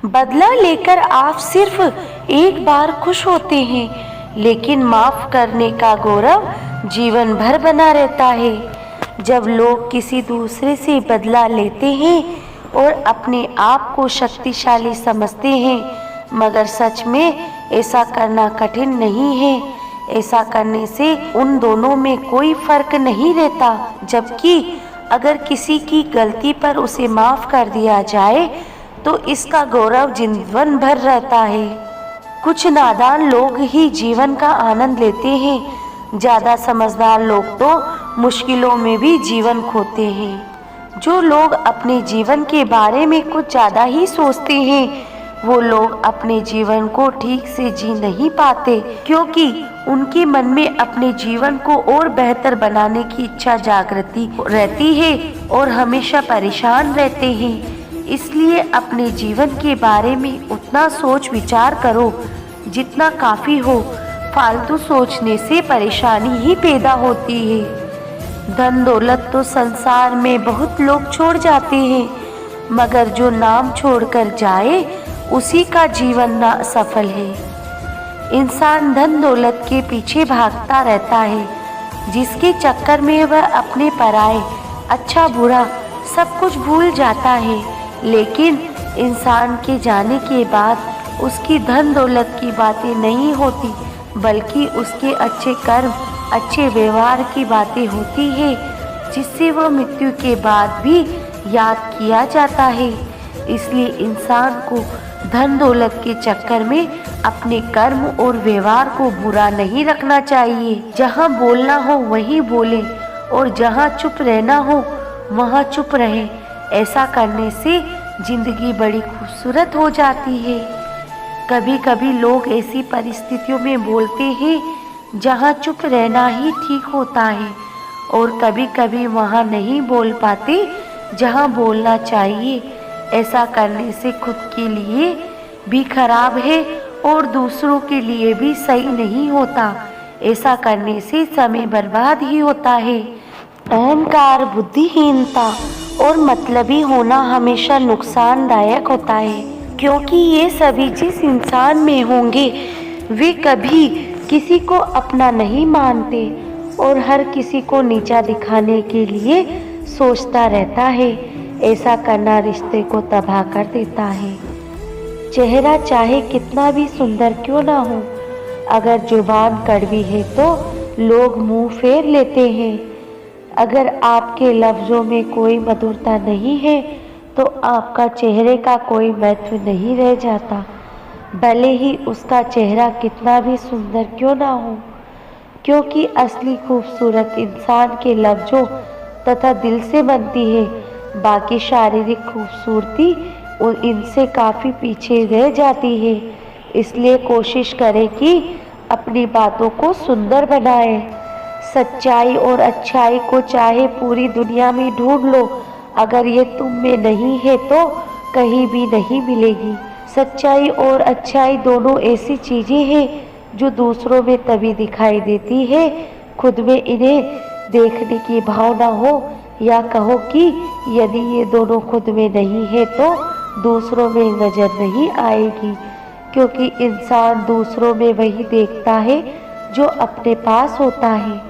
बदला लेकर आप सिर्फ एक बार खुश होते हैं, लेकिन माफ करने का गौरव जीवन भर बना रहता है। जब लोग किसी दूसरे से बदला लेते हैं और अपने आप को शक्तिशाली समझते हैं, मगर सच में ऐसा करना कठिन नहीं है। ऐसा करने से उन दोनों में कोई फर्क नहीं रहता। जबकि अगर किसी की गलती पर उसे माफ कर दिया जाए तो इसका गौरव जीवन भर रहता है। कुछ नादान लोग ही जीवन का आनंद लेते हैं, ज्यादा समझदार लोग तो मुश्किलों में भी जीवन खोते हैं। जो लोग अपने जीवन के बारे में कुछ ज्यादा ही सोचते हैं, वो लोग अपने जीवन को ठीक से जी नहीं पाते, क्योंकि उनके मन में अपने जीवन को और बेहतर बनाने की इच्छा जागृति रहती है और हमेशा परेशान रहते हैं। इसलिए अपने जीवन के बारे में उतना सोच विचार करो जितना काफी हो। फालतू सोचने से परेशानी ही पैदा होती है। धन दौलत तो संसार में बहुत लोग छोड़ जाते हैं, मगर जो नाम छोड़कर जाए उसी का जीवन ना सफल है। इंसान धन दौलत के पीछे भागता रहता है, जिसके चक्कर में वह अपने पराये अच्छा बुरा सब कुछ भूल जाता है। लेकिन इंसान के जाने के बाद उसकी धन दौलत की बातें नहीं होती, बल्कि उसके अच्छे कर्म अच्छे व्यवहार की बातें होती है, जिससे वह मृत्यु के बाद भी याद किया जाता है। इसलिए इंसान को धन दौलत के चक्कर में अपने कर्म और व्यवहार को बुरा नहीं रखना चाहिए। जहाँ बोलना हो वहीं बोले और जहाँ चुप रहना हो वहाँ चुप रहे। ऐसा करने से जिंदगी बड़ी खूबसूरत हो जाती है। कभी कभी लोग ऐसी परिस्थितियों में बोलते हैं जहाँ चुप रहना ही ठीक होता है, और कभी कभी वहाँ नहीं बोल पाते जहाँ बोलना चाहिए। ऐसा करने से खुद के लिए भी खराब है और दूसरों के लिए भी सही नहीं होता। ऐसा करने से समय बर्बाद ही होता है। अहंकार, बुद्धिहीनता और मतलबी होना हमेशा नुकसानदायक होता है, क्योंकि ये सभी जिस इंसान में होंगे वे कभी किसी को अपना नहीं मानते और हर किसी को नीचा दिखाने के लिए सोचता रहता है। ऐसा करना रिश्ते को तबाह कर देता है। चेहरा चाहे कितना भी सुंदर क्यों ना हो, अगर जुबान कड़वी है तो लोग मुंह फेर लेते हैं। अगर आपके लफ्ज़ों में कोई मधुरता नहीं है तो आपका चेहरे का कोई महत्व नहीं रह जाता, भले ही उसका चेहरा कितना भी सुंदर क्यों ना हो, क्योंकि असली खूबसूरत इंसान के लफ्ज़ों तथा दिल से बनती है। बाकी शारीरिक खूबसूरती इनसे काफ़ी पीछे रह जाती है। इसलिए कोशिश करें कि अपनी बातों को सुंदर बनाएं। सच्चाई और अच्छाई को चाहे पूरी दुनिया में ढूंढ लो, अगर ये तुम में नहीं है तो कहीं भी नहीं मिलेगी। सच्चाई और अच्छाई दोनों ऐसी चीज़ें हैं जो दूसरों में तभी दिखाई देती है खुद में इन्हें देखने की भावना हो, या कहो कि यदि ये दोनों खुद में नहीं है तो दूसरों में नजर नहीं आएगी, क्योंकि इंसान दूसरों में वही देखता है जो अपने पास होता है।